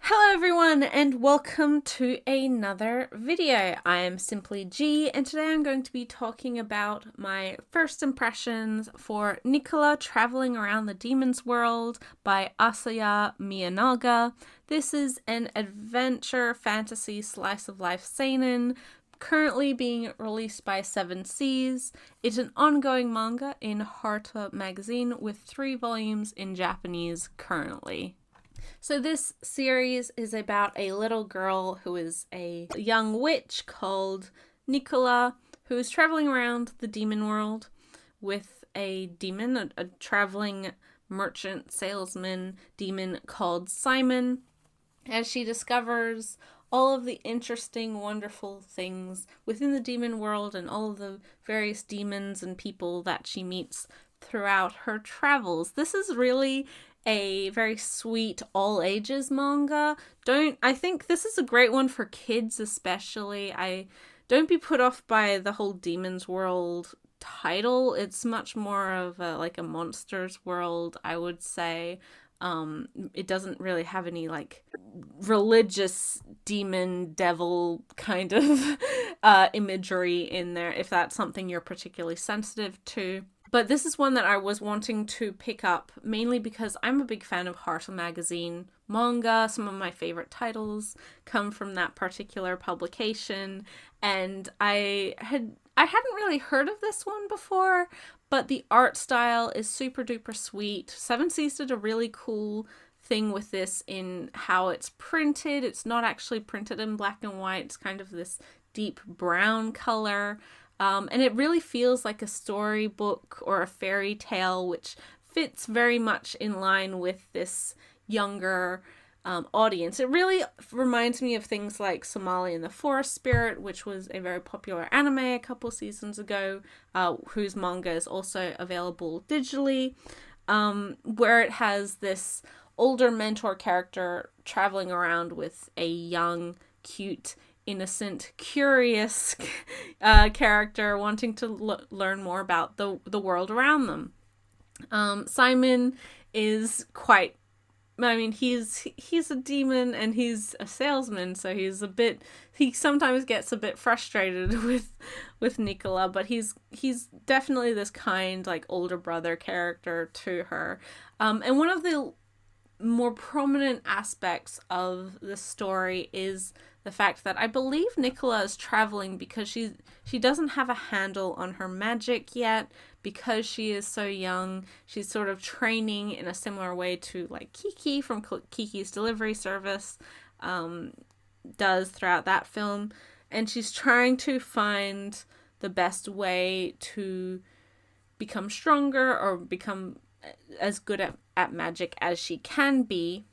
Hello everyone and welcome to another video. I am Simply G and today I'm going to be talking about my first impressions for Nicola Traveling Around the Demon's World by Asaya Miyanaga. This is an adventure fantasy slice of life seinen currently being released by Seven Seas. It's an ongoing manga in Harta magazine with 3 volumes in Japanese currently. So this series is about a little girl who is a young witch called Nicola, who is traveling around the demon world with a demon, a traveling merchant salesman demon called Simon, as she discovers all of the interesting, wonderful things within the demon world and all of the various demons and people that she meets throughout her travels. This is really a very sweet all ages manga. I think this is a great one for kids especially. Don't be put off by the whole Demon's World title. It's much more of like a monster's world, I would say. It doesn't really have any like religious demon devil kind of imagery in there, if that's something you're particularly sensitive to. But this is one that I was wanting to pick up mainly because I'm a big fan of Harta magazine manga. Some of my favorite titles come from that particular publication, and I hadn't really heard of this one before, but the art style is super duper sweet. Seven Seas did a really cool thing with this in how it's printed. It's not actually printed in black and white. It's kind of this deep brown color. And it really feels like a storybook or a fairy tale, which fits very much in line with this younger audience. It really reminds me of things like Somali and the Forest Spirit, which was a very popular anime a couple seasons ago, whose manga is also available digitally, where it has this older mentor character traveling around with a young, cute, innocent, curious character wanting to learn more about the world around them. Simon is quite, he's a demon and he's a salesman, so he sometimes gets a bit frustrated with Nicola, but he's definitely this kind, like, older brother character to her. And one of the more prominent aspects of the story is the fact that I believe Nicola is traveling because she doesn't have a handle on her magic yet. Because she is so young, she's sort of training in a similar way to like Kiki from Kiki's Delivery Service does throughout that film, and she's trying to find the best way to become stronger or become as good at magic as she can be,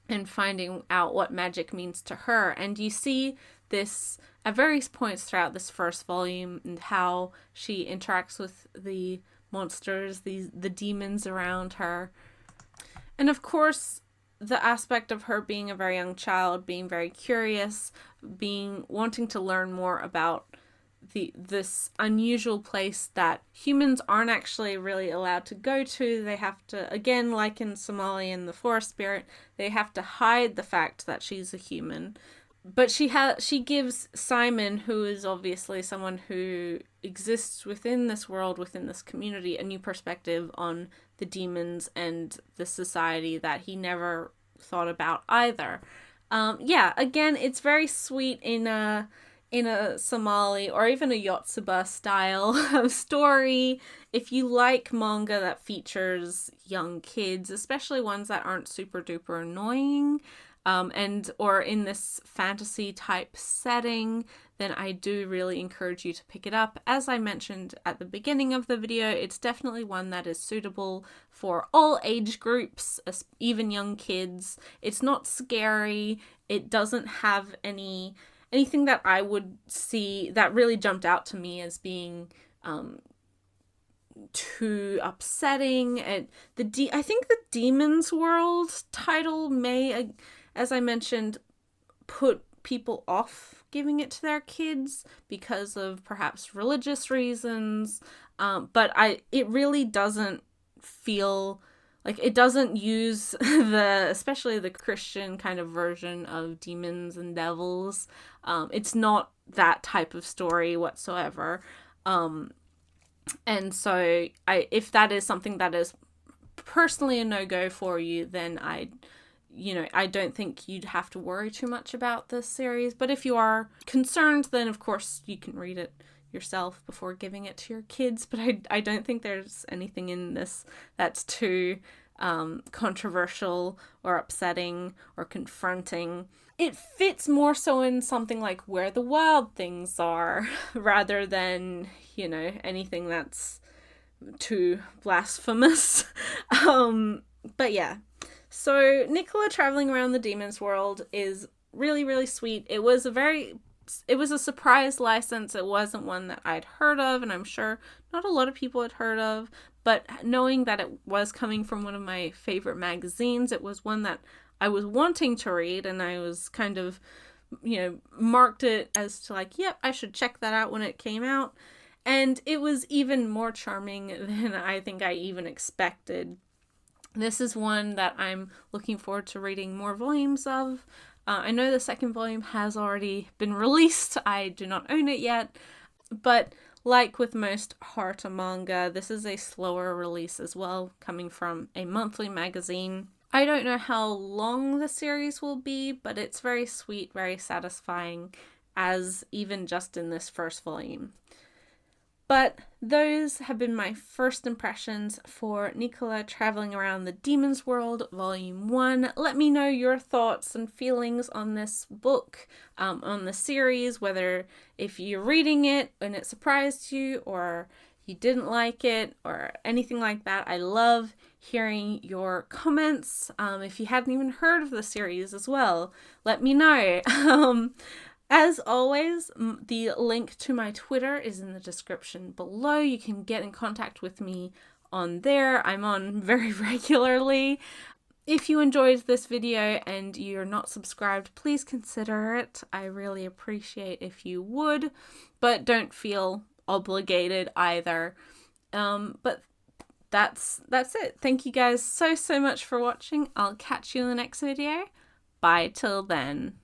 and finding out what magic means to her. And you see this at various points throughout this first volume, and how she interacts with the monsters, the demons around her. And of course, the aspect of her being a very young child, being very curious, wanting to learn more about this unusual place that humans aren't actually really allowed to go to. They have to, again, like in Somali and the Forest Spirit, they have to hide the fact that she's a human. But she gives Simon, who is obviously someone who exists within this world, within this community, a new perspective on the demons and the society that he never thought about either. Again, it's very sweet in a Somali or even a Yotsuba style of story. If you like manga that features young kids, especially ones that aren't super duper annoying, or in this fantasy type setting, then I do really encourage you to pick it up. As I mentioned at the beginning of the video, it's definitely one that is suitable for all age groups, even young kids. It's not scary. It doesn't have anything that I would see that really jumped out to me as being too upsetting. I think the Demon's World title may, as I mentioned, put people off giving it to their kids because of perhaps religious reasons, but it really doesn't feel like, it doesn't use especially the Christian kind of version of demons and devils. It's not that type of story whatsoever. And so if that is something that is personally a no-go for you, then I don't think you'd have to worry too much about this series. But if you are concerned, then of course you can read it yourself before giving it to your kids. But I don't think there's anything in this that's too controversial or upsetting or confronting. It fits more so in something like Where the Wild Things Are rather than, anything that's too blasphemous. But yeah. So Nicola Traveling Around the Demon's World is really, really sweet. It was a surprise license. It wasn't one that I'd heard of, and I'm sure not a lot of people had heard of, but knowing that it was coming from one of my favorite magazines, it was one that I was wanting to read, and I was kind of, marked it as to like, yep, I should check that out when it came out. And it was even more charming than I think I even expected. This is one that I'm looking forward to reading more volumes of. I know the second volume has already been released. I do not own it yet. But like with most Haruto manga, this is a slower release as well, coming from a monthly magazine. I don't know how long the series will be, but it's very sweet, very satisfying, as even just in this first volume. But those have been my first impressions for Nicola Traveling Around the Demon's World, Volume 1. Let me know your thoughts and feelings on this book, on the series, whether if you're reading it and it surprised you, or you didn't like it, or anything like that. I love hearing your comments. If you hadn't even heard of the series as well, let me know. As always, the link to my Twitter is in the description below. You can get in contact with me on there. I'm on very regularly. If you enjoyed this video and you're not subscribed, please consider it. I really appreciate if you would, but don't feel obligated either. But that's it. Thank you guys so much for watching. I'll catch you in the next video. Bye till then.